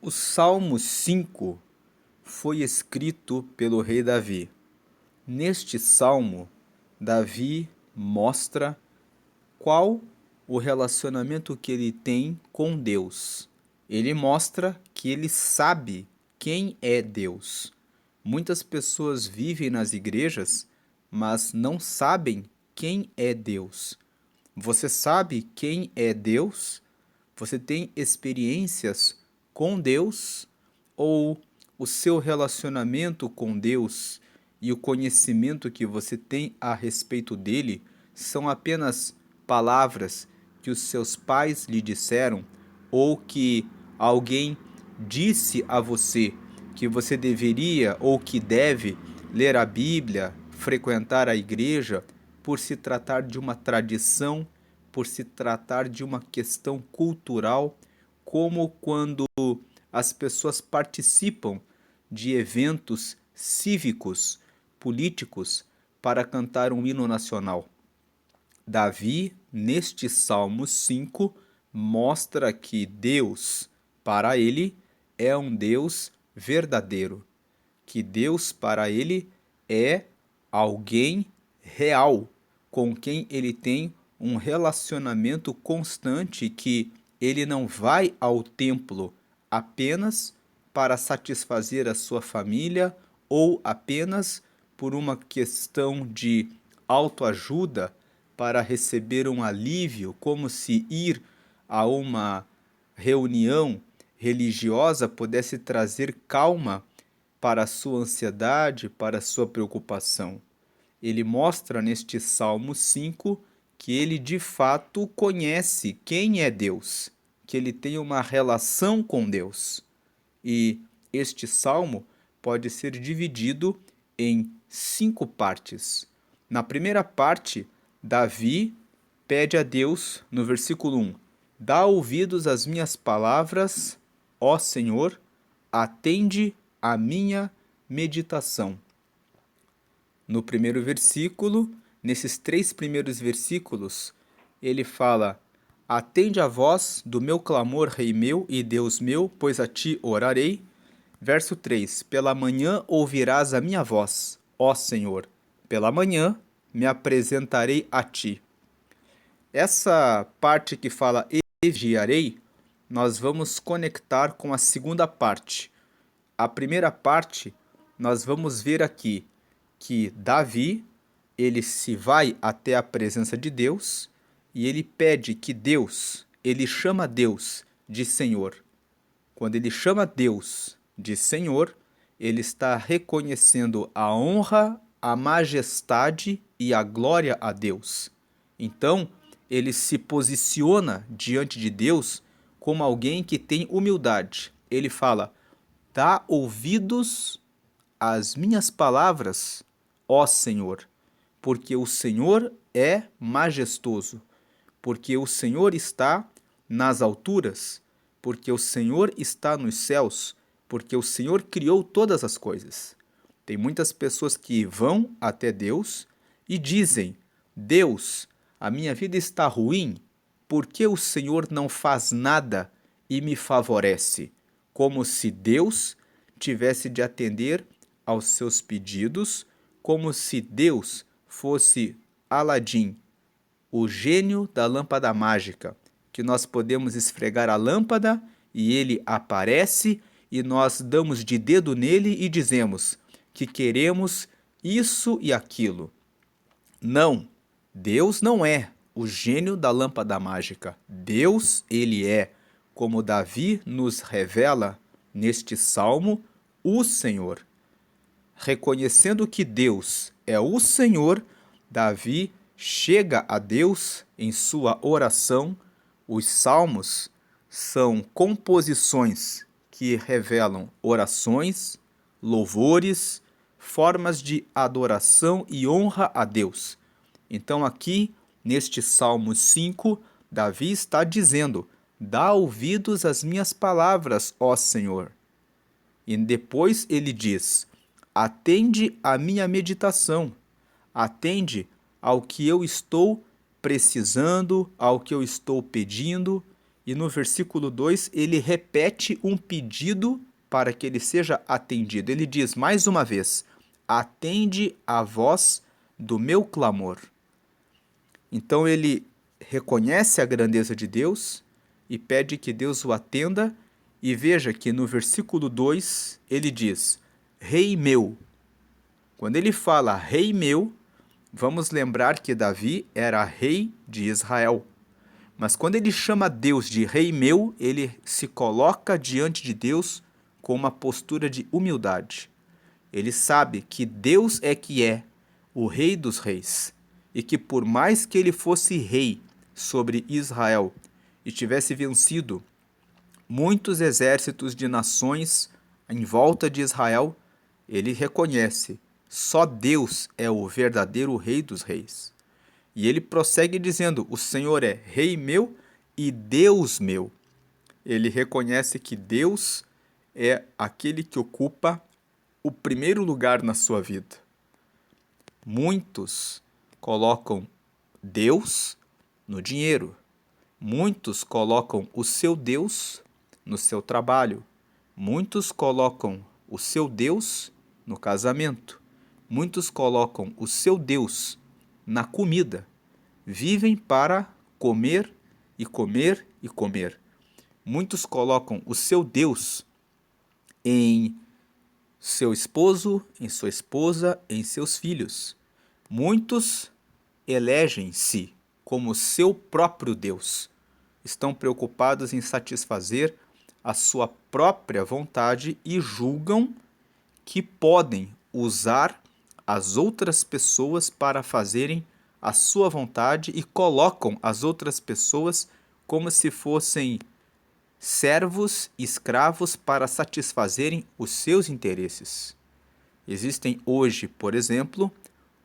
O Salmo 5 foi escrito pelo rei Davi. Neste salmo, Davi mostra qual o relacionamento que ele tem com Deus. Ele mostra que ele sabe quem é Deus. Muitas pessoas vivem nas igrejas, mas não sabem quem é Deus. Você sabe quem é Deus? Você tem experiências com Deus? Ou o seu relacionamento com Deus e o conhecimento que você tem a respeito dele são apenas palavras que os seus pais lhe disseram ou que alguém disse a você que você deveria ou que deve ler a Bíblia, frequentar a igreja, por se tratar de uma tradição, por se tratar de uma questão cultural, como quando as pessoas participam de eventos cívicos, políticos, para cantar um hino nacional. Davi, neste Salmo 5, mostra que Deus, para ele, é um Deus verdadeiro, que Deus, para ele, é alguém real, com quem ele tem um relacionamento constante, que ele não vai ao templo apenas para satisfazer a sua família ou apenas por uma questão de autoajuda, para receber um alívio, como se ir a uma reunião religiosa pudesse trazer calma para a sua ansiedade, para a sua preocupação. Ele mostra neste Salmo 5 que ele de fato conhece quem é Deus, que ele tem uma relação com Deus. E este salmo pode ser dividido em 5 partes. Na primeira parte, Davi pede a Deus, no versículo 1, dá ouvidos às minhas palavras, ó Senhor, atende a minha meditação. No primeiro versículo, nesses 3 primeiros versículos, ele fala: atende a voz do meu clamor, Rei meu e Deus meu, pois a ti orarei. Verso 3: pela manhã ouvirás a minha voz, ó Senhor, pela manhã me apresentarei a ti. Essa parte que fala e vigiarei, nós vamos conectar com a segunda parte. A primeira parte, nós vamos ver aqui que Davi, ele se vai até a presença de Deus e ele pede que Deus, ele chama Deus de Senhor. Quando ele chama Deus de Senhor, ele está reconhecendo a honra, a majestade e a glória a Deus. Então, ele se posiciona diante de Deus como alguém que tem humildade. Ele fala: dá ouvidos às minhas palavras, ó Senhor, porque o Senhor é majestoso, porque o Senhor está nas alturas, porque o Senhor está nos céus, porque o Senhor criou todas as coisas. Tem muitas pessoas que vão até Deus e dizem: Deus, a minha vida está ruim, por que o Senhor não faz nada e me favorece? Como se Deus tivesse de atender aos seus pedidos, como se Deus fosse Aladim, o gênio da lâmpada mágica, que nós podemos esfregar a lâmpada e ele aparece e nós damos de dedo nele e dizemos que queremos isso e aquilo. Não, Deus não é o gênio da lâmpada mágica. Deus, ele é, como Davi nos revela neste salmo, o Senhor. Reconhecendo que Deus é o Senhor, Davi chega a Deus em sua oração. Os salmos são composições que revelam orações, louvores, formas de adoração e honra a Deus. Então aqui, neste Salmo 5, Davi está dizendo: dá ouvidos às minhas palavras, ó Senhor. E depois ele diz: atende à minha meditação, atende ao que eu estou precisando, ao que eu estou pedindo. e no versículo 2 ele repete um pedido para que ele seja atendido. Ele diz mais uma vez: atende a voz do meu clamor. Então ele reconhece a grandeza de Deus e pede que Deus o atenda, e veja que no versículo 2 ele diz: Rei meu. Quando ele fala Rei meu, vamos lembrar que Davi era rei de Israel. Mas quando ele chama Deus de Rei meu, ele se coloca diante de Deus com uma postura de humildade. Ele sabe que Deus é que é o Rei dos Reis e que por mais que ele fosse rei sobre Israel e tivesse vencido muitos exércitos de nações em volta de Israel, ele reconhece: só Deus é o verdadeiro Rei dos Reis. E ele prossegue dizendo: o Senhor é Rei meu e Deus meu. Ele reconhece que Deus é aquele que ocupa o primeiro lugar na sua vida. Muitos colocam Deus no dinheiro. Muitos colocam o seu Deus no seu trabalho. Muitos colocam o seu Deus no casamento. Muitos colocam o seu Deus na comida. Vivem para comer e comer e comer. Muitos colocam o seu Deus em seu esposo, em sua esposa, em seus filhos. Muitos elegem-se como seu próprio Deus. Estão preocupados em satisfazer a sua própria vontade e julgam que podem usar as outras pessoas para fazerem a sua vontade e colocam as outras pessoas como se fossem servos, escravos para satisfazerem os seus interesses. Existem hoje, por exemplo,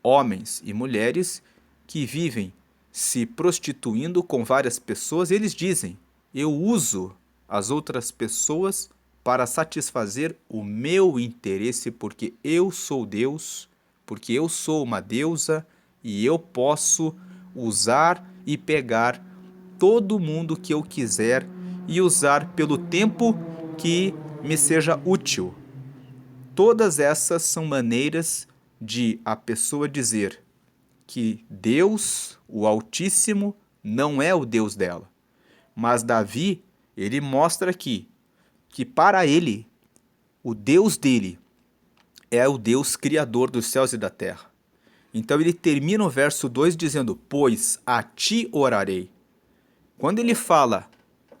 homens e mulheres que vivem se prostituindo com várias pessoas. Eles dizem: eu uso as outras pessoas para satisfazer o meu interesse, porque eu sou Deus, porque eu sou uma deusa e eu posso usar e pegar todo mundo que eu quiser e usar pelo tempo que me seja útil. Todas essas são maneiras de a pessoa dizer que Deus, o Altíssimo, não é o Deus dela. Mas Davi, ele mostra aqui que para ele, o Deus dele é o Deus criador dos céus e da terra. Então ele termina o verso 2 dizendo: pois a ti orarei. Quando ele fala: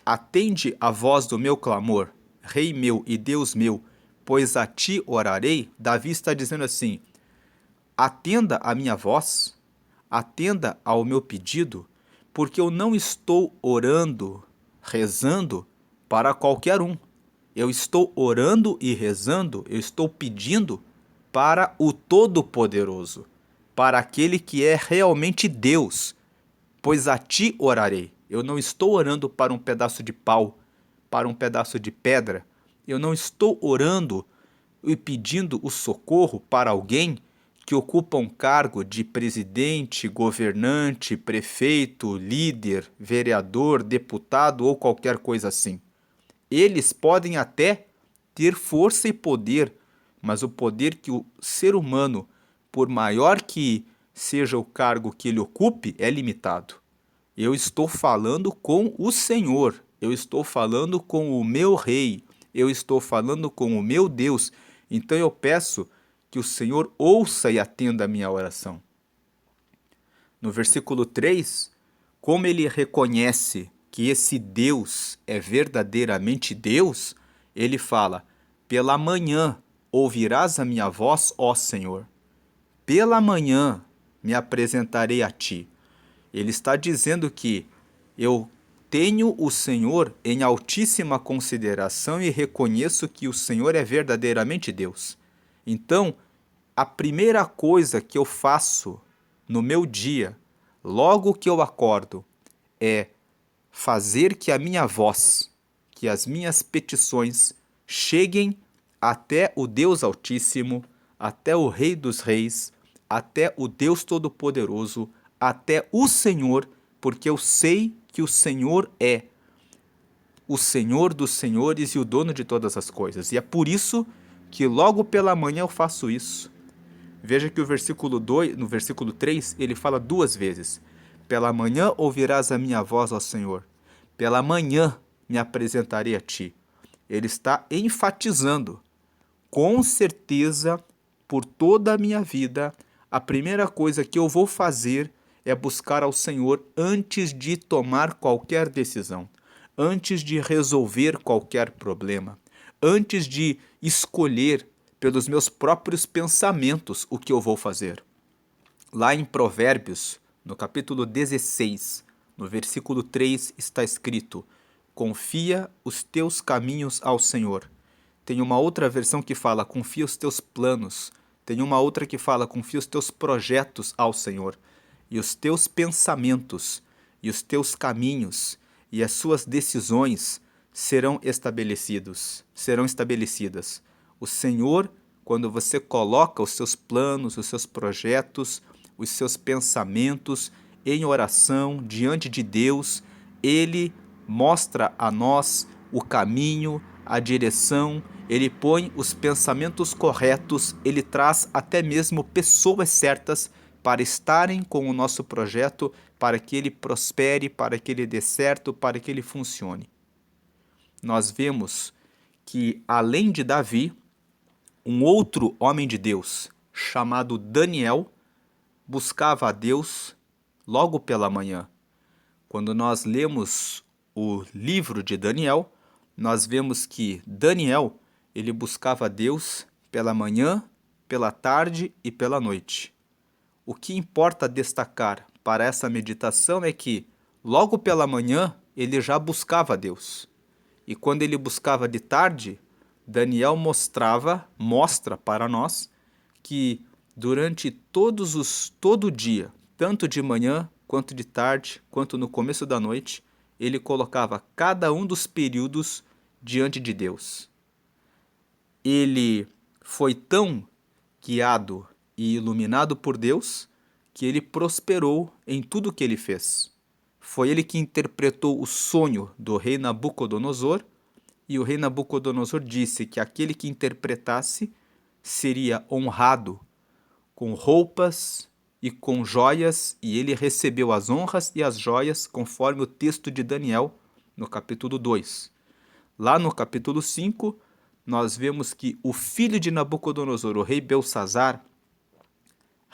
atende a voz do meu clamor, Rei meu e Deus meu, pois a ti orarei, Davi está dizendo assim: atenda a minha voz, atenda ao meu pedido, porque eu não estou orando, rezando para qualquer um. Eu estou orando e rezando, eu estou pedindo para o Todo-Poderoso, para aquele que é realmente Deus, pois a ti orarei. Eu não estou orando para um pedaço de pau, para um pedaço de pedra. Eu não estou orando e pedindo o socorro para alguém que ocupa um cargo de presidente, governante, prefeito, líder, vereador, deputado ou qualquer coisa assim. Eles podem até ter força e poder, mas o poder que o ser humano, por maior que seja o cargo que ele ocupe, é limitado. Eu estou falando com o Senhor, eu estou falando com o meu Rei, eu estou falando com o meu Deus. Então eu peço que o Senhor ouça e atenda a minha oração. No versículo 3, como ele reconhece que esse Deus é verdadeiramente Deus, ele fala: pela manhã ouvirás a minha voz, ó Senhor. Pela manhã me apresentarei a ti. Ele está dizendo que eu tenho o Senhor em altíssima consideração e reconheço que o Senhor é verdadeiramente Deus. Então, a primeira coisa que eu faço no meu dia, logo que eu acordo, é fazer que a minha voz, que as minhas petições cheguem até o Deus Altíssimo, até o Rei dos Reis, até o Deus Todo-Poderoso, até o Senhor, porque eu sei que o Senhor é o Senhor dos senhores e o dono de todas as coisas. E é por isso que logo pela manhã eu faço isso. Veja que no versículo 3, ele fala 2 vezes. Pela manhã ouvirás a minha voz, ó Senhor. Pela manhã me apresentarei a ti. Ele está enfatizando, com certeza, por toda a minha vida, a primeira coisa que eu vou fazer é buscar ao Senhor antes de tomar qualquer decisão, antes de resolver qualquer problema, antes de escolher pelos meus próprios pensamentos o que eu vou fazer. Lá em Provérbios, no capítulo 16, no versículo 3, está escrito: confia os teus caminhos ao Senhor. Tem uma outra versão que fala: confia os teus planos. Tem uma outra que fala: confia os teus projetos ao Senhor. E os teus pensamentos, e os teus caminhos, e as suas decisões serão estabelecidas. O Senhor, quando você coloca os seus planos, os seus projetos, os seus pensamentos em oração diante de Deus, Ele mostra a nós o caminho, a direção, Ele põe os pensamentos corretos, Ele traz até mesmo pessoas certas para estarem com o nosso projeto, para que ele prospere, para que ele dê certo, para que ele funcione. Nós vemos que, além de Davi, um outro homem de Deus, chamado Daniel, buscava a Deus logo pela manhã. Quando nós lemos o livro de Daniel, nós vemos que Daniel, ele buscava a Deus pela manhã, pela tarde e pela noite. O que importa destacar para essa meditação é que, logo pela manhã, ele já buscava a Deus. E quando ele buscava de tarde, Daniel mostra para nós que durante todo o dia, tanto de manhã, quanto de tarde, quanto no começo da noite, ele colocava cada um dos períodos diante de Deus. Ele foi tão guiado e iluminado por Deus que ele prosperou em tudo o que ele fez. Foi ele que interpretou o sonho do rei Nabucodonosor, e o rei Nabucodonosor disse que aquele que interpretasse seria honrado com roupas e com joias, e ele recebeu as honras e as joias conforme o texto de Daniel no capítulo 2. Lá no capítulo 5, nós vemos que o filho de Nabucodonosor, o rei Belsazzar,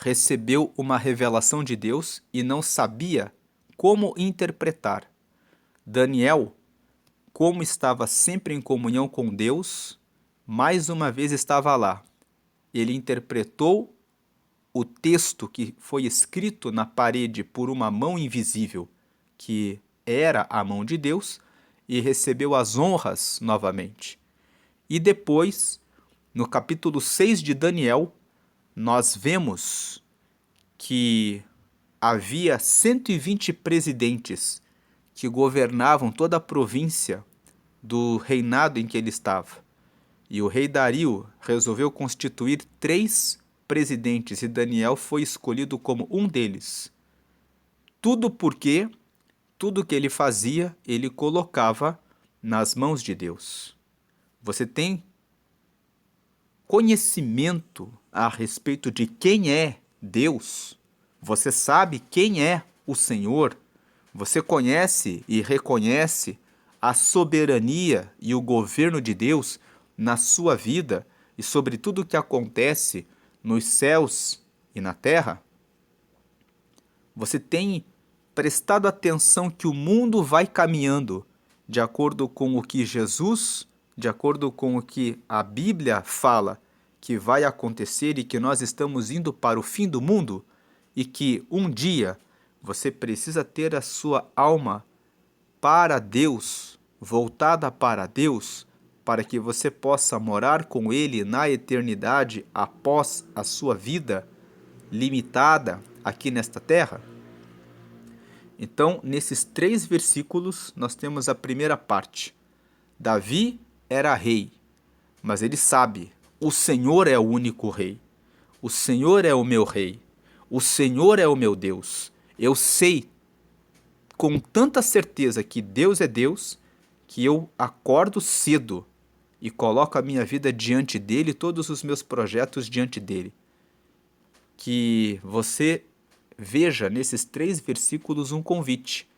recebeu uma revelação de Deus e não sabia como interpretar. Daniel, como estava sempre em comunhão com Deus, mais uma vez estava lá. Ele interpretou o texto que foi escrito na parede por uma mão invisível, que era a mão de Deus, e recebeu as honras novamente. E depois, no capítulo 6 de Daniel, nós vemos que havia 120 presidentes que governavam toda a província do reinado em que ele estava. E o rei Dario resolveu constituir 3 presidentes e Daniel foi escolhido como um deles. Tudo porque tudo que ele fazia, ele colocava nas mãos de Deus. Você tem conhecimento a respeito de quem é Deus? Você sabe quem é o Senhor? Você conhece e reconhece a soberania e o governo de Deus na sua vida e sobre tudo o que acontece nos céus e na terra? Você tem prestado atenção que o mundo vai caminhando de acordo com o que Jesus, de acordo com o que a Bíblia fala que vai acontecer e que nós estamos indo para o fim do mundo e que um dia você precisa ter a sua alma para Deus, voltada para Deus, para que você possa morar com Ele na eternidade após a sua vida limitada aqui nesta terra? Então, nesses 3 versículos, nós temos a primeira parte. Davi era rei, mas ele sabe, o Senhor é o único rei. O Senhor é o meu rei. O Senhor é o meu Deus. Eu sei com tanta certeza que Deus é Deus, que eu acordo cedo e coloco a minha vida diante dele, todos os meus projetos diante dele. Que você veja nesses 3 versículos um convite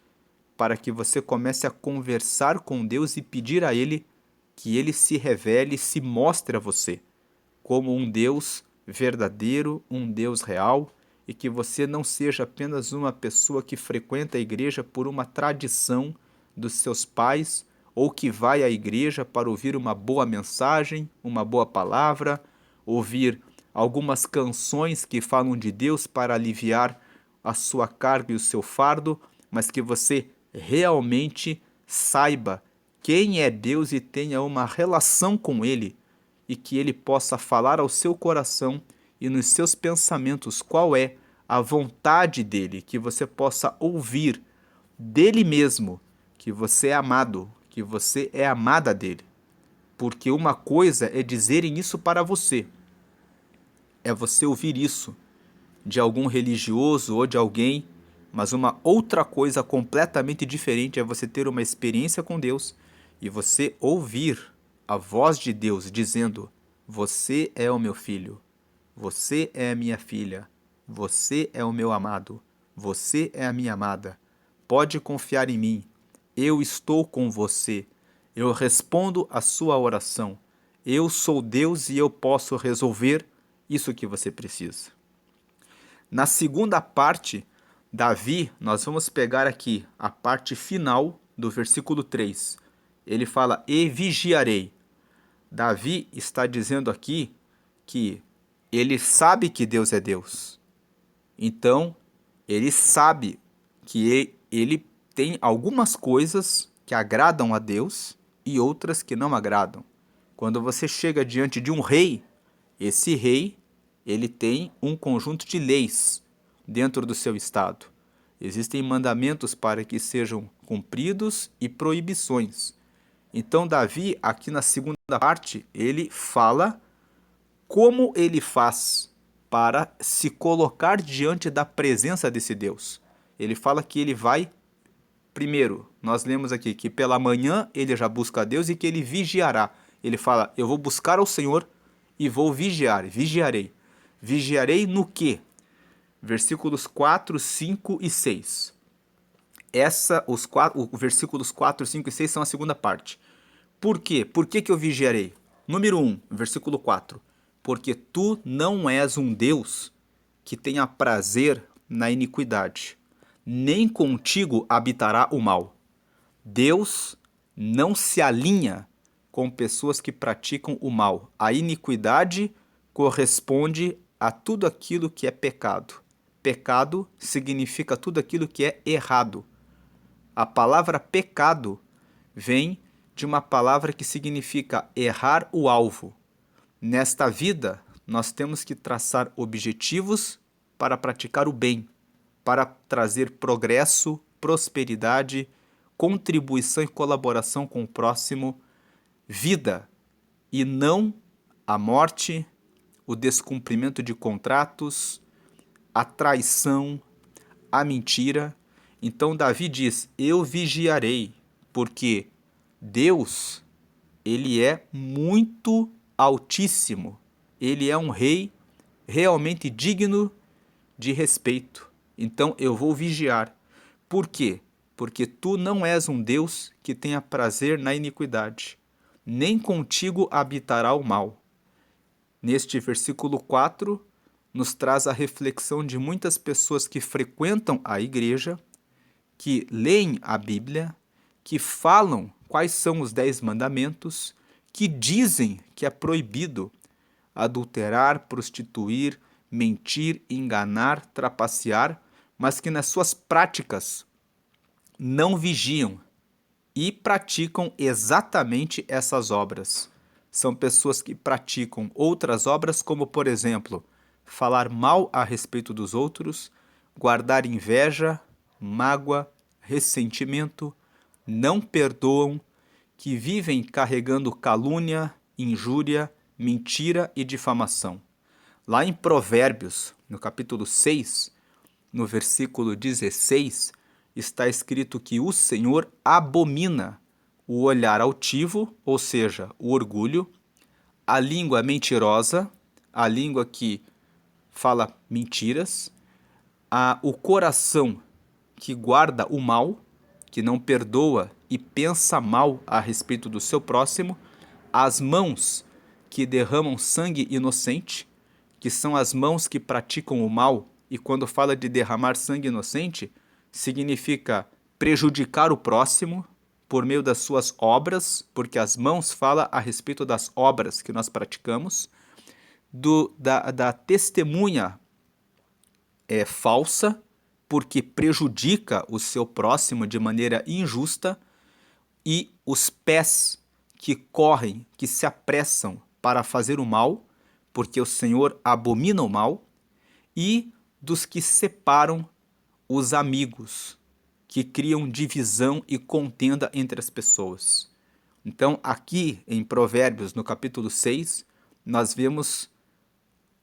para que você comece a conversar com Deus e pedir a Ele que Ele se revele, se mostre a você como um Deus verdadeiro, um Deus real, e que você não seja apenas uma pessoa que frequenta a igreja por uma tradição dos seus pais ou que vai à igreja para ouvir uma boa mensagem, uma boa palavra, ouvir algumas canções que falam de Deus para aliviar a sua carga e o seu fardo, mas que você realmente saiba quem é Deus e tenha uma relação com Ele, e que Ele possa falar ao seu coração e nos seus pensamentos qual é a vontade dEle, que você possa ouvir dEle mesmo, que você é amado, que você é amada dEle. Porque uma coisa é dizerem isso para você, é você ouvir isso de algum religioso ou de alguém, mas uma outra coisa completamente diferente é você ter uma experiência com Deus e você ouvir a voz de Deus dizendo: você é o meu filho, você é a minha filha, você é o meu amado, você é a minha amada, pode confiar em mim, eu estou com você, eu respondo a sua oração, eu sou Deus e eu posso resolver isso que você precisa. Na segunda parte, Davi, nós vamos pegar aqui a parte final do versículo 3. Ele fala: e vigiarei. Davi está dizendo aqui que ele sabe que Deus é Deus. Então, ele sabe que ele tem algumas coisas que agradam a Deus e outras que não agradam. Quando você chega diante de um rei, esse rei, ele tem um conjunto de leis dentro do seu estado. Existem mandamentos para que sejam cumpridos e proibições. Então, Davi, aqui na segunda parte, ele fala como ele faz para se colocar diante da presença desse Deus. Ele fala que ele vai, primeiro, nós lemos aqui que pela manhã ele já busca a Deus e que ele vigiará. Ele fala: eu vou buscar ao Senhor e vou vigiar, vigiarei. Vigiarei no quê? Versículos 4, 5 e 6. Os versículos 4, 5 e 6 são a segunda parte. Por quê? Por que eu vigiarei? Número 1, versículo 4. Porque tu não és um Deus que tenha prazer na iniquidade, nem contigo habitará o mal. Deus não se alinha com pessoas que praticam o mal. A iniquidade corresponde a tudo aquilo que é pecado. Pecado significa tudo aquilo que é errado. A palavra pecado vem de uma palavra que significa errar o alvo. Nesta vida, nós temos que traçar objetivos para praticar o bem, para trazer progresso, prosperidade, contribuição e colaboração com o próximo, vida, e não a morte, o descumprimento de contratos, a traição, a mentira. Então Davi diz: eu vigiarei, porque Deus, ele é muito altíssimo. Ele é um rei realmente digno de respeito. Então eu vou vigiar. Por quê? Porque tu não és um Deus que tenha prazer na iniquidade, nem contigo habitará o mal. Neste versículo 4, nos traz a reflexão de muitas pessoas que frequentam a igreja, que leem a Bíblia, que falam quais são os 10 mandamentos, que dizem que é proibido adulterar, prostituir, mentir, enganar, trapacear, mas que nas suas práticas não vigiam e praticam exatamente essas obras. São pessoas que praticam outras obras, como, por exemplo, falar mal a respeito dos outros, guardar inveja, mágoa, ressentimento, não perdoam, que vivem carregando calúnia, injúria, mentira e difamação. Lá em Provérbios, no capítulo 6, no versículo 16, está escrito que o Senhor abomina o olhar altivo, ou seja, o orgulho, a língua mentirosa, a língua que fala mentiras, o coração que guarda o mal, que não perdoa e pensa mal a respeito do seu próximo, as mãos que derramam sangue inocente, que são as mãos que praticam o mal, e quando fala de derramar sangue inocente, significa prejudicar o próximo por meio das suas obras, porque as mãos falam a respeito das obras que nós praticamos, da testemunha falsa, porque prejudica o seu próximo de maneira injusta, e os pés que correm, que se apressam para fazer o mal, porque o Senhor abomina o mal, e dos que separam os amigos, que criam divisão e contenda entre as pessoas. Então, aqui em Provérbios, no capítulo 6, nós vemos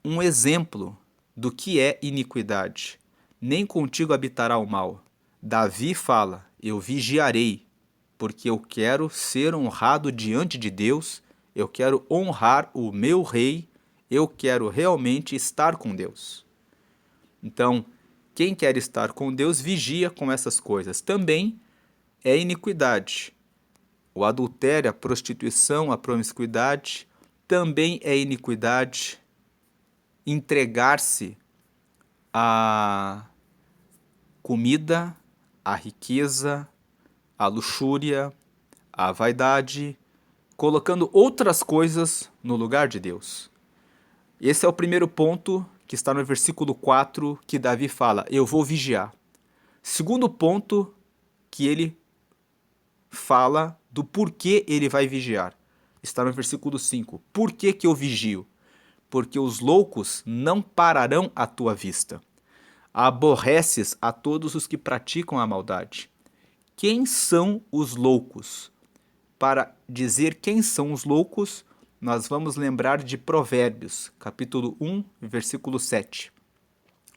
um exemplo do que é iniquidade. Nem contigo habitará o mal. Davi fala: eu vigiarei, porque eu quero ser honrado diante de Deus, eu quero honrar o meu rei, eu quero realmente estar com Deus. Então, quem quer estar com Deus vigia com essas coisas. Também é iniquidade. O adultério, a prostituição, a promiscuidade também é iniquidade. Entregar-se à comida, à riqueza, à luxúria, à vaidade, colocando outras coisas no lugar de Deus. Esse é o primeiro ponto que está no versículo 4, que Davi fala: eu vou vigiar. Segundo ponto, que ele fala do porquê ele vai vigiar. Está no versículo 5. Por que que eu vigio? Porque os loucos não pararão à tua vista. Aborreces a todos os que praticam a maldade. Quem são os loucos? Para dizer quem são os loucos, nós vamos lembrar de Provérbios, capítulo 1, versículo 7.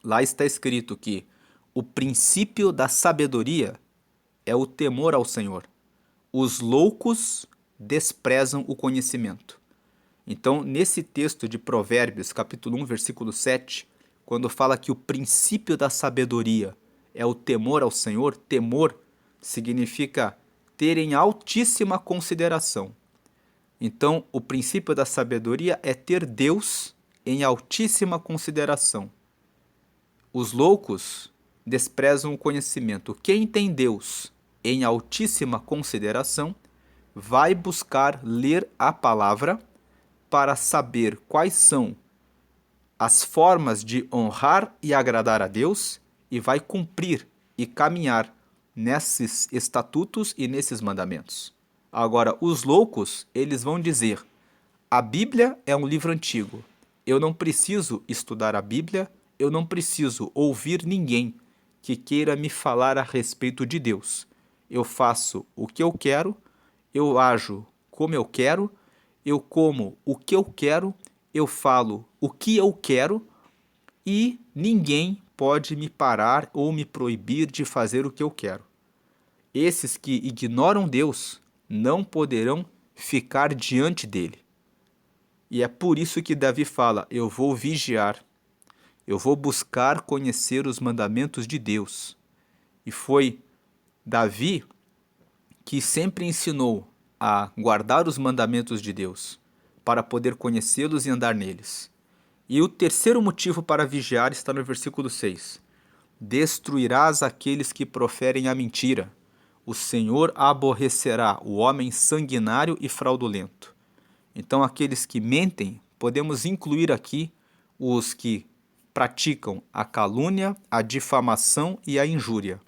Lá está escrito que o princípio da sabedoria é o temor ao Senhor. Os loucos desprezam o conhecimento. Então, nesse texto de Provérbios, capítulo 1, versículo 7, quando fala que o princípio da sabedoria é o temor ao Senhor, temor significa ter em altíssima consideração. Então, o princípio da sabedoria é ter Deus em altíssima consideração. Os loucos desprezam o conhecimento. Quem tem Deus em altíssima consideração vai buscar ler a palavra para saber quais são as formas de honrar e agradar a Deus e vai cumprir e caminhar nesses estatutos e nesses mandamentos. Agora, os loucos, eles vão dizer: a Bíblia é um livro antigo. Eu não preciso estudar a Bíblia, eu não preciso ouvir ninguém que queira me falar a respeito de Deus. Eu faço o que eu quero, eu ajo como eu quero, eu como o que eu quero, eu falo o que eu quero e ninguém pode me parar ou me proibir de fazer o que eu quero. Esses que ignoram Deus não poderão ficar diante dele. E é por isso que Davi fala: eu vou vigiar, eu vou buscar conhecer os mandamentos de Deus. E foi Davi que sempre ensinou a guardar os mandamentos de Deus, para poder conhecê-los e andar neles. E o terceiro motivo para vigiar está no versículo 6. Destruirás aqueles que proferem a mentira. O Senhor aborrecerá o homem sanguinário e fraudulento. Então, aqueles que mentem, podemos incluir aqui os que praticam a calúnia, a difamação e a injúria.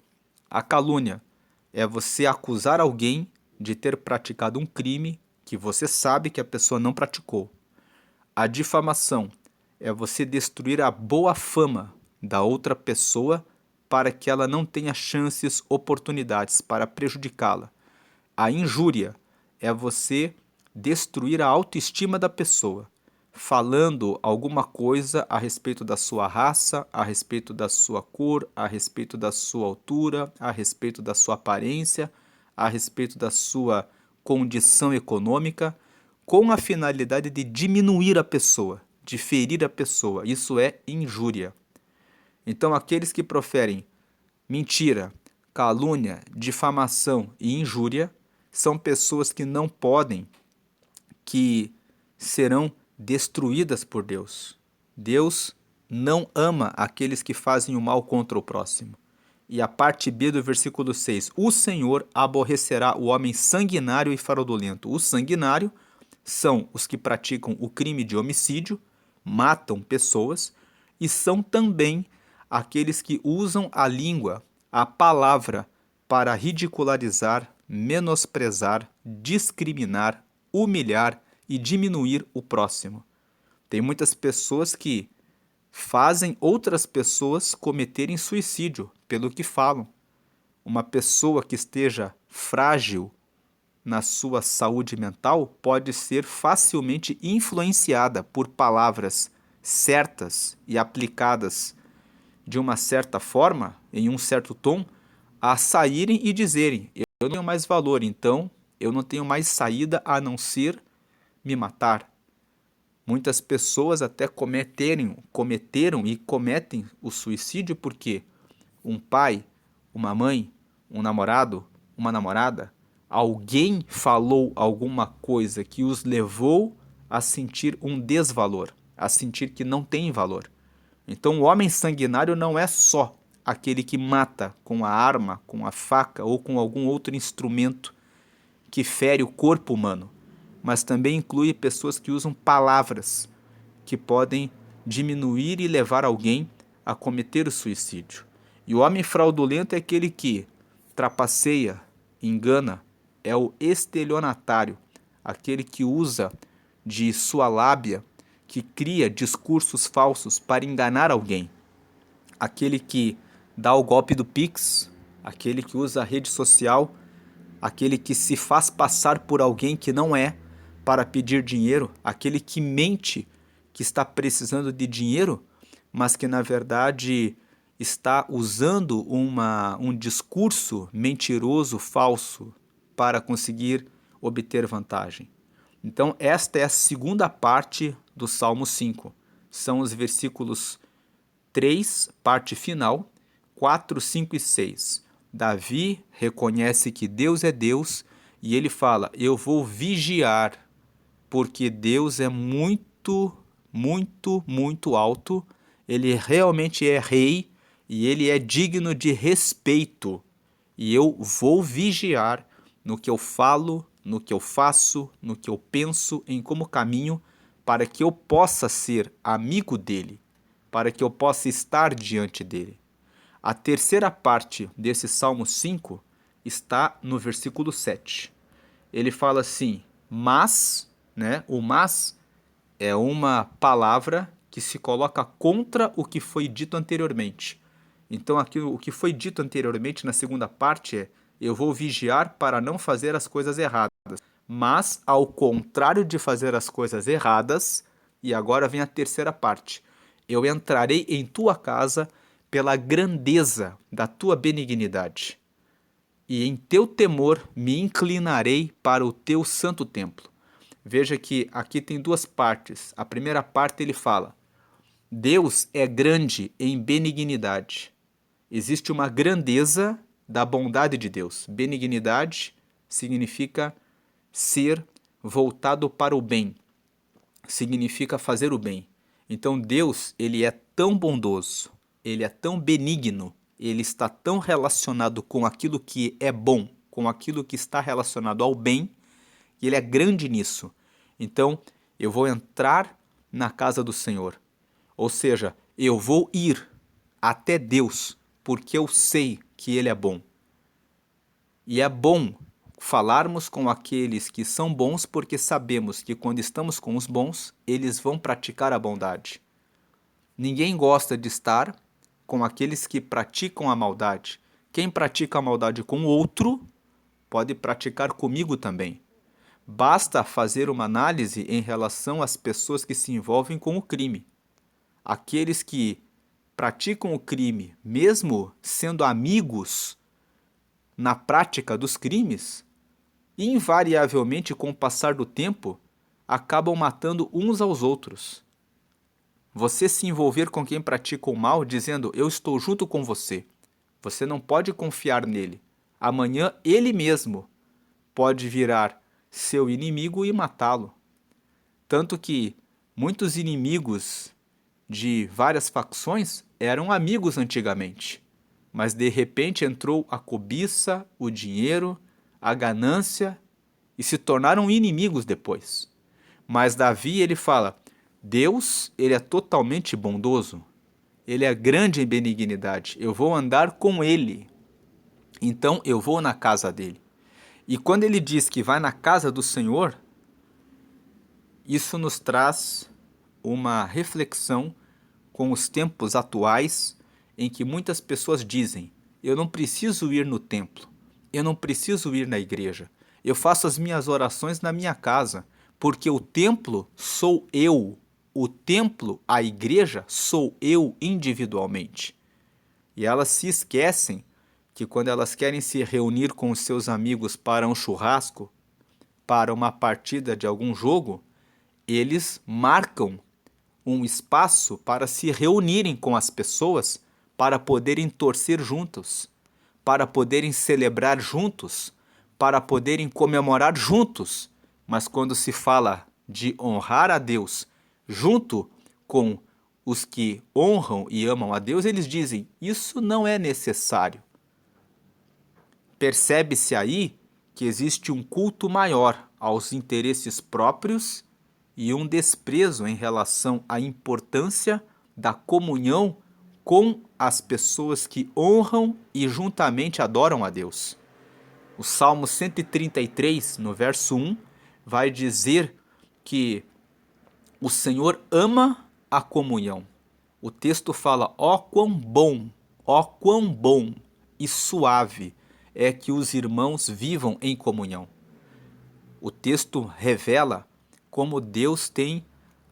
A calúnia é você acusar alguém de ter praticado um crime que você sabe que a pessoa não praticou. A difamação é você destruir a boa fama da outra pessoa para que ela não tenha chances, oportunidades para prejudicá-la. A injúria é você destruir a autoestima da pessoa, falando alguma coisa a respeito da sua raça, a respeito da sua cor, a respeito da sua altura, a respeito da sua aparência, a respeito da sua condição econômica, com a finalidade de diminuir a pessoa, de ferir a pessoa. Isso é injúria. Então, aqueles que proferem mentira, calúnia, difamação e injúria são pessoas que não podem, que serão destruídas por Deus. Deus não ama aqueles que fazem o mal contra o próximo. E a parte B do versículo 6, o Senhor aborrecerá o homem sanguinário e fraudulento. O sanguinário são os que praticam o crime de homicídio, matam pessoas, e são também aqueles que usam a língua, a palavra, para ridicularizar, menosprezar, discriminar, humilhar e diminuir o próximo. Tem muitas pessoas que fazem outras pessoas cometerem suicídio pelo que falam. Uma pessoa que esteja frágil na sua saúde mental pode ser facilmente influenciada por palavras certas e aplicadas de uma certa forma, em um certo tom, a saírem e dizerem: eu não tenho mais valor, então eu não tenho mais saída a não ser me matar. Muitas pessoas até cometeram e cometem o suicídio porque um pai, uma mãe, um namorado, uma namorada, alguém falou alguma coisa que os levou a sentir um desvalor, a sentir que não tem valor. Então, o homem sanguinário não é só aquele que mata com a arma, com a faca ou com algum outro instrumento que fere o corpo humano, mas também inclui pessoas que usam palavras que podem diminuir e levar alguém a cometer o suicídio. E o homem fraudulento é aquele que trapaceia, engana, é o estelionatário, aquele que usa de sua lábia, que cria discursos falsos para enganar alguém. Aquele que dá o golpe do Pix, aquele que usa a rede social, aquele que se faz passar por alguém que não é para pedir dinheiro, aquele que mente que está precisando de dinheiro, mas que na verdade está usando um discurso mentiroso, falso, para conseguir obter vantagem. Então, esta é a segunda parte do Salmo 5. São os versículos 3, parte final, 4, 5 e 6. Davi reconhece que Deus é Deus e ele fala: eu vou vigiar, porque Deus é muito, muito, muito alto, ele realmente é rei e ele é digno de respeito. E eu vou vigiar no que eu falo, no que eu faço, no que eu penso, em como caminho, para que eu possa ser amigo dele, para que eu possa estar diante dele. A terceira parte desse Salmo 5 está no versículo 7. Ele fala assim: mas, né? O mas é uma palavra que se coloca contra o que foi dito anteriormente. Então, aqui, o que foi dito anteriormente na segunda parte é: eu vou vigiar para não fazer as coisas erradas. Mas, ao contrário de fazer as coisas erradas, e agora vem a terceira parte: eu entrarei em tua casa pela grandeza da tua benignidade, e em teu temor me inclinarei para o teu santo templo. Veja que aqui tem duas partes. A primeira parte ele fala: Deus é grande em benignidade. Existe uma grandeza da bondade de Deus. Benignidade significa ser voltado para o bem, significa fazer o bem. Então Deus, ele é tão bondoso, ele é tão benigno, ele está tão relacionado com aquilo que é bom, com aquilo que está relacionado ao bem, que ele é grande nisso. Então, eu vou entrar na casa do Senhor. Ou seja, eu vou ir até Deus, porque eu sei que ele é bom. E é bom falarmos com aqueles que são bons, porque sabemos que quando estamos com os bons, eles vão praticar a bondade. Ninguém gosta de estar com aqueles que praticam a maldade. Quem pratica a maldade com o outro, pode praticar comigo também. Basta fazer uma análise em relação às pessoas que se envolvem com o crime. Aqueles que praticam o crime, mesmo sendo amigos na prática dos crimes, invariavelmente, com o passar do tempo, acabam matando uns aos outros. Você se envolver com quem pratica o mal, dizendo, eu estou junto com você. Você não pode confiar nele. Amanhã ele mesmo pode virar seu inimigo e matá-lo. Tanto que muitos inimigos de várias facções eram amigos antigamente. Mas de repente entrou a cobiça, o dinheiro, a ganância e se tornaram inimigos depois. Mas Davi, ele fala, Deus, ele é totalmente bondoso. Ele é grande em benignidade. Eu vou andar com ele. Então eu vou na casa dele. E quando ele diz que vai na casa do Senhor, isso nos traz uma reflexão com os tempos atuais em que muitas pessoas dizem, eu não preciso ir no templo, eu não preciso ir na igreja, eu faço as minhas orações na minha casa, porque o templo sou eu, o templo, a igreja, sou eu individualmente. E elas se esquecem que quando elas querem se reunir com os seus amigos para um churrasco, para uma partida de algum jogo, eles marcam um espaço para se reunirem com as pessoas para poderem torcer juntos, para poderem celebrar juntos, para poderem comemorar juntos. Mas quando se fala de honrar a Deus junto com os que honram e amam a Deus, eles dizem, isso não é necessário. Percebe-se aí que existe um culto maior aos interesses próprios e um desprezo em relação à importância da comunhão com as pessoas que honram e juntamente adoram a Deus. O Salmo 133, no verso 1, vai dizer que o Senhor ama a comunhão. O texto fala, ó quão bom e suave é que os irmãos vivam em comunhão. O texto revela como Deus tem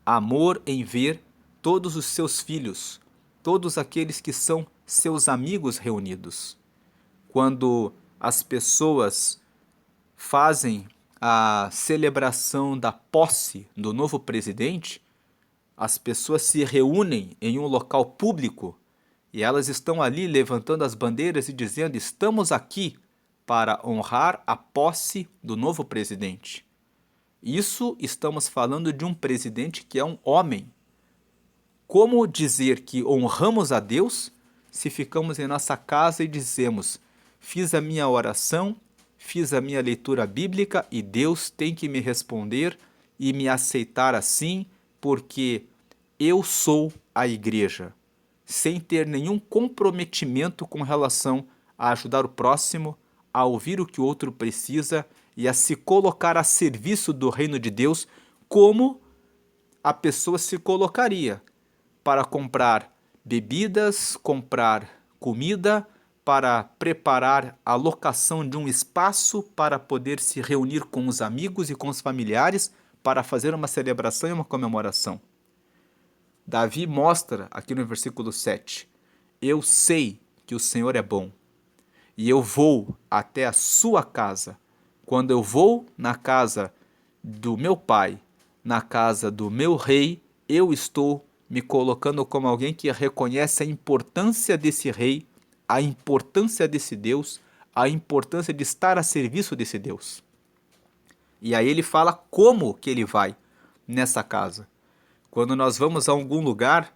amor em ver todos os seus filhos, todos aqueles que são seus amigos reunidos. Quando as pessoas fazem a celebração da posse do novo presidente, as pessoas se reúnem em um local público e elas estão ali levantando as bandeiras e dizendo, estamos aqui para honrar a posse do novo presidente. Isso estamos falando de um presidente que é um homem. Como dizer que honramos a Deus se ficamos em nossa casa e dizemos, fiz a minha oração, fiz a minha leitura bíblica e Deus tem que me responder e me aceitar assim porque eu sou a igreja, sem ter nenhum comprometimento com relação a ajudar o próximo, a ouvir o que o outro precisa e a se colocar a serviço do reino de Deus, como a pessoa se colocaria para comprar bebidas, comprar comida, para preparar a locação de um espaço para poder se reunir com os amigos e com os familiares para fazer uma celebração e uma comemoração. Davi mostra aqui no versículo 7, eu sei que o Senhor é bom e eu vou até a sua casa. Quando eu vou na casa do meu pai, na casa do meu rei, eu estou me colocando como alguém que reconhece a importância desse rei, a importância desse Deus, a importância de estar a serviço desse Deus. E aí ele fala como que ele vai nessa casa. Quando nós vamos a algum lugar,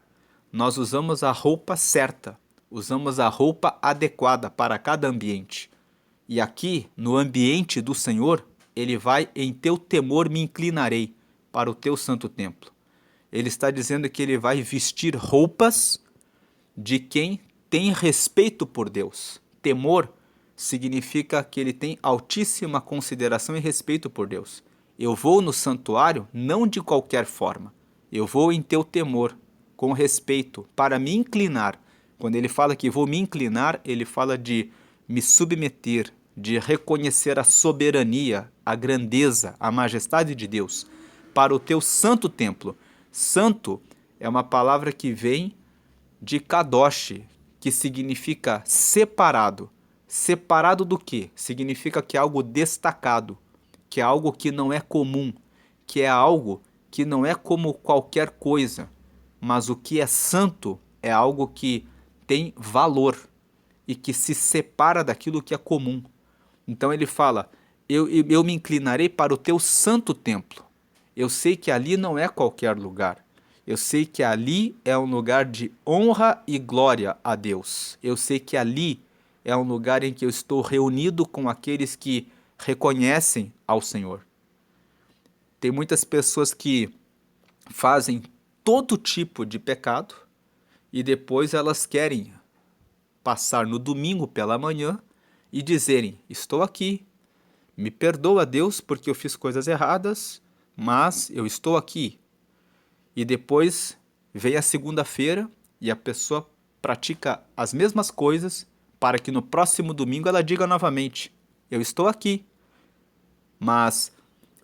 nós usamos a roupa certa, usamos a roupa adequada para cada ambiente. E aqui, no ambiente do Senhor, ele vai, em teu temor me inclinarei para o teu santo templo. Ele está dizendo que ele vai vestir roupas de quem tem respeito por Deus. Temor significa que ele tem altíssima consideração e respeito por Deus. Eu vou no santuário não de qualquer forma. Eu vou em teu temor, com respeito, para me inclinar. Quando ele fala que vou me inclinar, ele fala de me submeter, de reconhecer a soberania, a grandeza, a majestade de Deus, para o teu santo templo. Santo é uma palavra que vem de kadosh, que significa separado. Separado do quê? Significa que é algo destacado. que é algo que não é comum, que é algo que não é como qualquer coisa, mas o que é santo é algo que tem valor e que se separa daquilo que é comum. Então ele fala: eu me inclinarei para o teu santo templo. Eu sei que ali não é qualquer lugar. Eu sei que ali é um lugar de honra e glória a Deus. Eu sei que ali é um lugar em que eu estou reunido com aqueles que reconhecem ao Senhor. Tem muitas pessoas que fazem todo tipo de pecado e depois elas querem passar no domingo pela manhã e dizerem: estou aqui, me perdoa, Deus, porque eu fiz coisas erradas, mas eu estou aqui. E depois vem a segunda-feira e a pessoa pratica as mesmas coisas para que no próximo domingo ela diga novamente: eu estou aqui. Mas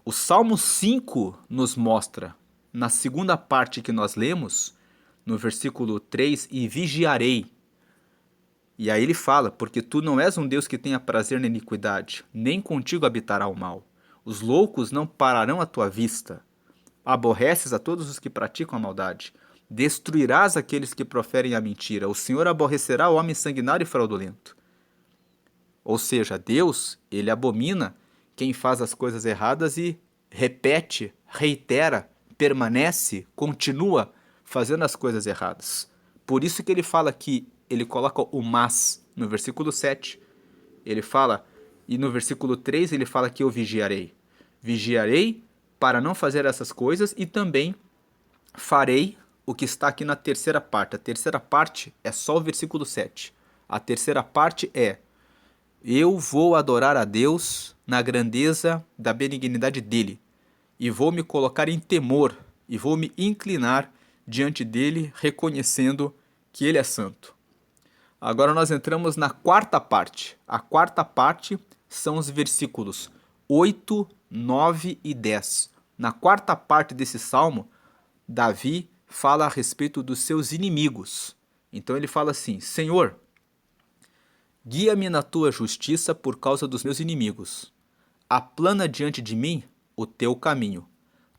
o Salmo 5 nos mostra, na segunda parte que nós lemos, no versículo 3, e vigiarei. E aí ele fala: porque tu não és um Deus que tenha prazer na iniquidade, nem contigo habitará o mal. Os loucos não pararão à tua vista. Aborreces a todos os que praticam a maldade. Destruirás aqueles que proferem a mentira. O Senhor aborrecerá o homem sanguinário e fraudulento. Ou seja, Deus, ele abomina quem faz as coisas erradas e repete, reitera, permanece, continua fazendo as coisas erradas. Por isso que ele fala que ele coloca o mas no versículo 7. Ele fala, e no versículo 3 ele fala que eu vigiarei. Vigiarei para não fazer essas coisas e também farei o que está aqui na terceira parte. A terceira parte é só o versículo 7. A terceira parte é: eu vou adorar a Deus na grandeza da benignidade dele, e vou me colocar em temor, e vou me inclinar diante dele, reconhecendo que ele é santo. Agora nós entramos na quarta parte. A quarta parte são os versículos 8, 9 e 10. Na quarta parte desse salmo, Davi fala a respeito dos seus inimigos. Então ele fala assim: Senhor, guia-me na tua justiça por causa dos meus inimigos. Aplana diante de mim o teu caminho.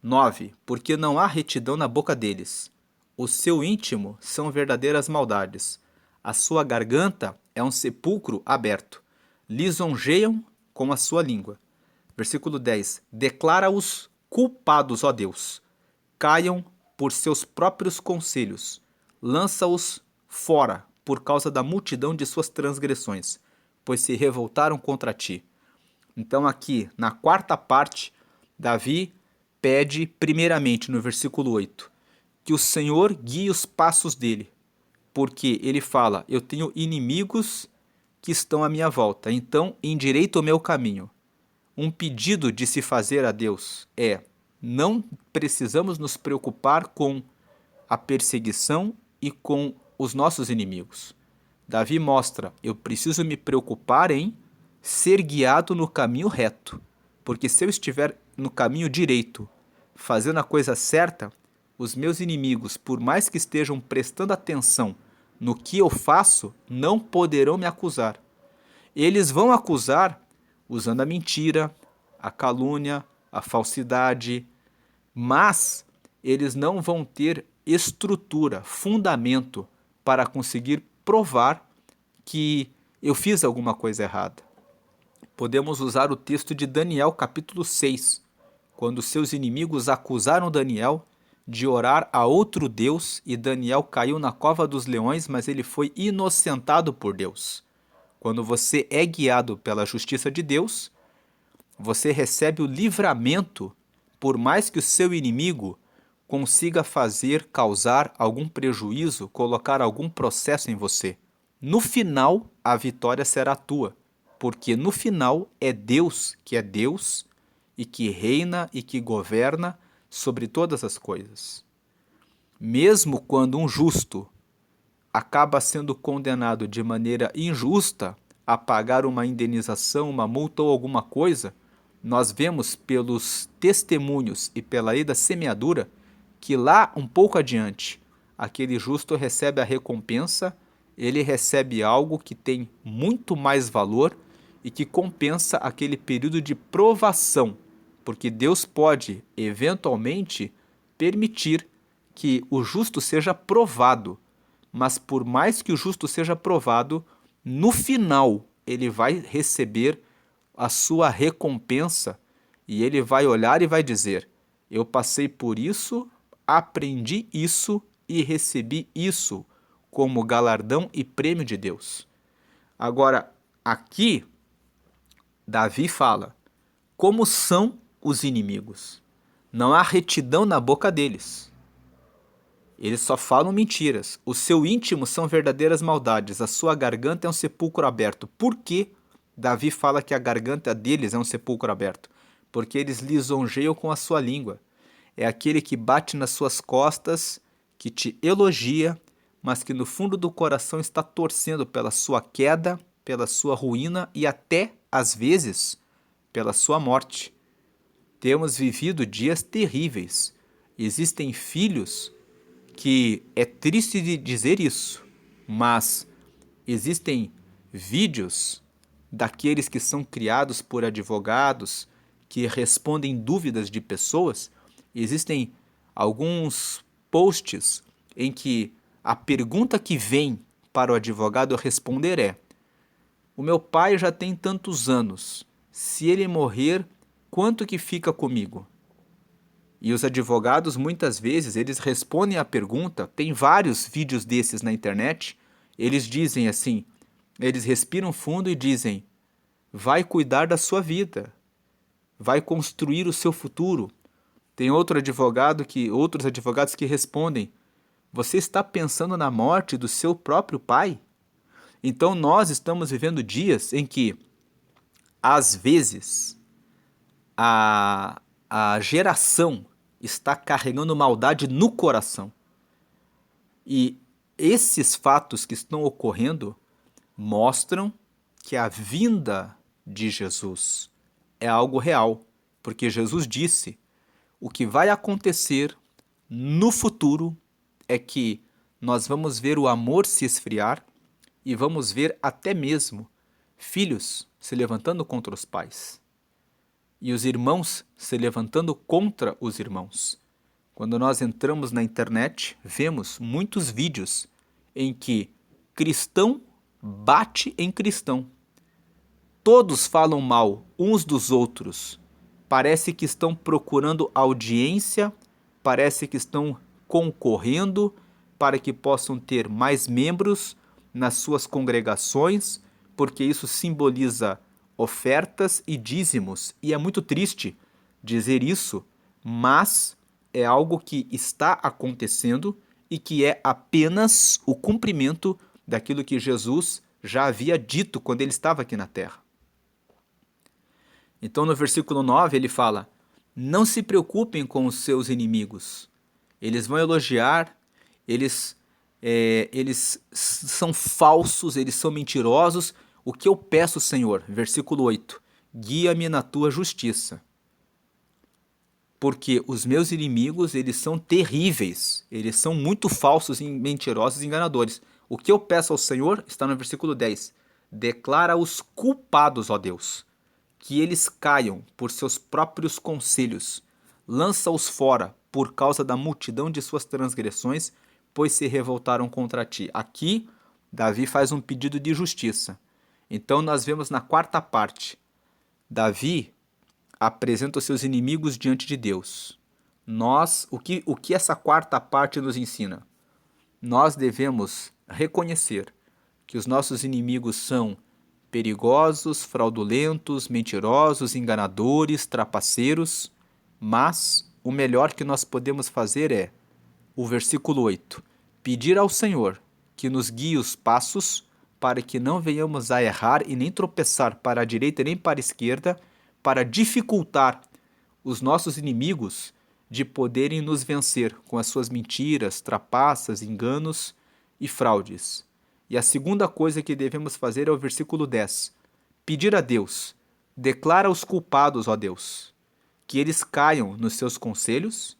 9. Porque não há retidão na boca deles. O seu íntimo são verdadeiras maldades. A sua garganta é um sepulcro aberto. Lisonjeiam com a sua língua. Versículo 10. Declara-os culpados, ó Deus. Caiam por seus próprios conselhos. Lança-os fora por causa da multidão de suas transgressões, pois se revoltaram contra ti. Então aqui, na quarta parte, Davi pede primeiramente no versículo 8, que o Senhor guie os passos dele, porque ele fala: eu tenho inimigos que estão à minha volta, então endireita o meu caminho. Um pedido de se fazer a Deus é: não precisamos nos preocupar com a perseguição e com os nossos inimigos. Davi mostra: eu preciso me preocupar em ser guiado no caminho reto, porque se eu estiver no caminho direito, fazendo a coisa certa, os meus inimigos, por mais que estejam prestando atenção no que eu faço, não poderão me acusar. Eles vão acusar usando a mentira, a calúnia, a falsidade, mas eles não vão ter estrutura, fundamento para conseguir provar que eu fiz alguma coisa errada. Podemos usar o texto de Daniel capítulo 6, quando seus inimigos acusaram Daniel de orar a outro Deus e Daniel caiu na cova dos leões, mas ele foi inocentado por Deus. Quando você é guiado pela justiça de Deus, você recebe o livramento, por mais que o seu inimigo consiga causar algum prejuízo, colocar algum processo em você. No final, a vitória será tua, porque no final é Deus e que reina e que governa sobre todas as coisas. Mesmo quando um justo acaba sendo condenado de maneira injusta a pagar uma indenização, uma multa ou alguma coisa, nós vemos pelos testemunhos e pela lei da semeadura que lá um pouco adiante, aquele justo recebe a recompensa, ele recebe algo que tem muito mais valor e que compensa aquele período de provação porque Deus pode, eventualmente, permitir que o justo seja provado, mas por mais que o justo seja provado, no final ele vai receber a sua recompensa e ele vai olhar e vai dizer: eu passei por isso, aprendi isso e recebi isso como galardão e prêmio de Deus. Agora, aqui, Davi fala: como são os inimigos? Não há retidão na boca deles. Eles só falam mentiras. O seu íntimo são verdadeiras maldades. A sua garganta é um sepulcro aberto. Por que Davi fala que a garganta deles é um sepulcro aberto? Porque eles lisonjeiam com a sua língua. É aquele que bate nas suas costas, que te elogia, mas que no fundo do coração está torcendo pela sua queda, pela sua ruína e até, às vezes, pela sua morte. Temos vivido dias terríveis. Existem filhos que é triste de dizer isso, mas existem vídeos daqueles que são criados por advogados que respondem dúvidas de pessoas. Existem alguns posts em que a pergunta que vem para o advogado responder é: o meu pai já tem tantos anos, se ele morrer, quanto que fica comigo? E os advogados, muitas vezes, eles respondem à pergunta, tem vários vídeos desses na internet, eles dizem assim, eles respiram fundo e dizem: vai cuidar da sua vida, vai construir o seu futuro. Tem outros advogados que respondem: você está pensando na morte do seu próprio pai? Então nós estamos vivendo dias em que, às vezes, a geração está carregando maldade no coração. E esses fatos que estão ocorrendo mostram que a vinda de Jesus é algo real, porque Jesus disse: o que vai acontecer no futuro é que nós vamos ver o amor se esfriar e vamos ver até mesmo filhos se levantando contra os pais e os irmãos se levantando contra os irmãos. Quando nós entramos na internet, vemos muitos vídeos em que cristão bate em cristão. Todos falam mal uns dos outros. Parece que estão procurando audiência, parece que estão concorrendo para que possam ter mais membros nas suas congregações, porque isso simboliza ofertas e dízimos. E é muito triste dizer isso, mas é algo que está acontecendo e que é apenas o cumprimento daquilo que Jesus já havia dito quando ele estava aqui na terra. Então, no versículo 9, ele fala: não se preocupem com os seus inimigos. Eles vão elogiar, eles são falsos, eles são mentirosos. O que eu peço, Senhor? Versículo 8: guia-me na tua justiça. Porque os meus inimigos, eles são terríveis, eles são muito falsos, mentirosos e enganadores. O que eu peço ao Senhor está no versículo 10. Declara-os culpados, ó Deus, que eles caiam por seus próprios conselhos. Lança-os fora por causa da multidão de suas transgressões, pois se revoltaram contra ti. Aqui, Davi faz um pedido de justiça. Então nós vemos na quarta parte, Davi apresenta os seus inimigos diante de Deus. O que essa quarta parte nos ensina? Nós devemos reconhecer que os nossos inimigos são perigosos, fraudulentos, mentirosos, enganadores, trapaceiros, mas o melhor que nós podemos fazer é, o versículo 8, pedir ao Senhor que nos guie os passos para que não venhamos a errar e nem tropeçar para a direita nem para a esquerda, para dificultar os nossos inimigos de poderem nos vencer com as suas mentiras, trapaças, enganos e fraudes. E a segunda coisa que devemos fazer é o versículo 10. Pedir a Deus: declara os culpados, ó Deus, que eles caiam nos seus conselhos,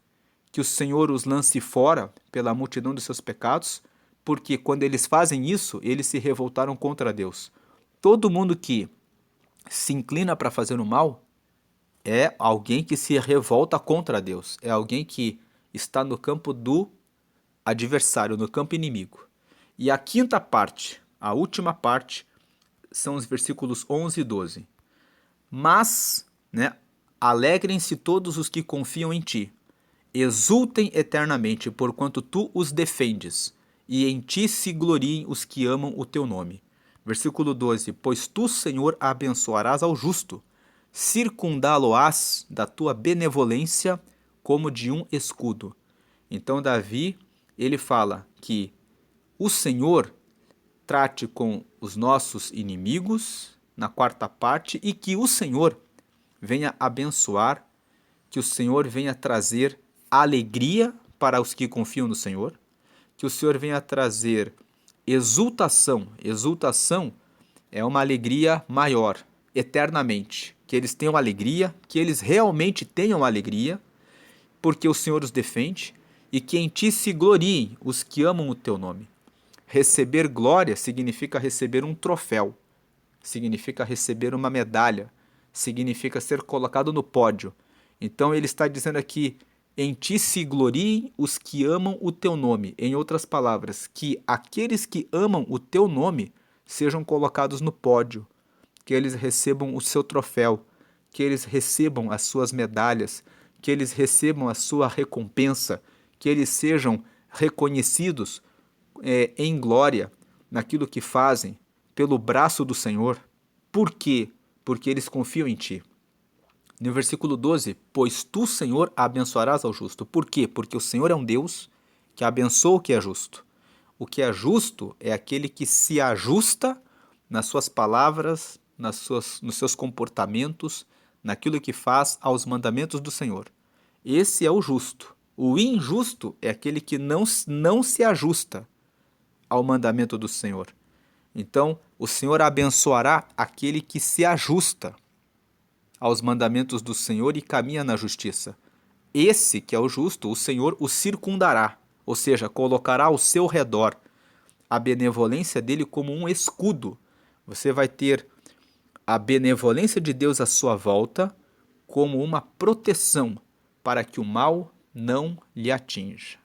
que o Senhor os lance fora pela multidão dos seus pecados, porque quando eles fazem isso, eles se revoltaram contra Deus. Todo mundo que se inclina para fazer o mal, É alguém que se revolta contra Deus. É alguém que está no campo do adversário, no campo inimigo. E a quinta parte, a última parte, são os versículos 11 e 12. Mas, né, alegrem-se todos os que confiam em ti. Exultem eternamente, porquanto tu os defendes, e em ti se gloriem os que amam o teu nome. Versículo 12: Pois tu, Senhor, abençoarás ao justo, circundá-lo-ás da tua benevolência como de um escudo. Então Davi, ele fala que o Senhor trate com os nossos inimigos, na quarta parte, e que o Senhor venha abençoar, que o Senhor venha trazer alegria para os que confiam no Senhor, que o Senhor venha trazer exultação. Exultação é uma alegria maior, eternamente. Que eles tenham alegria, que eles realmente tenham alegria, porque o Senhor os defende, e que em ti se gloriem os que amam o teu nome. Receber glória significa receber um troféu, significa receber uma medalha, significa ser colocado no pódio. Então ele está dizendo aqui: em ti se gloriem os que amam o teu nome. Em outras palavras, que aqueles que amam o teu nome sejam colocados no pódio, que eles recebam o seu troféu, que eles recebam as suas medalhas, que eles recebam a sua recompensa, que eles sejam reconhecidos em glória naquilo que fazem pelo braço do Senhor. Por quê? Porque eles confiam em ti. No versículo 12, pois tu, Senhor, abençoarás ao justo. Por quê? Porque o Senhor é um Deus que abençoa o que é justo. O que é justo é aquele que se ajusta nas suas palavras, nos seus comportamentos, naquilo que faz aos mandamentos do Senhor. Esse é o justo. O injusto é aquele que não se ajusta ao mandamento do Senhor. Então, o Senhor abençoará aquele que se ajusta aos mandamentos do Senhor e caminha na justiça. Esse que é o justo, o Senhor o circundará, ou seja, colocará ao seu redor a benevolência dele como um escudo. Você vai ter a benevolência de Deus à sua volta como uma proteção para que o mal não lhe atinja.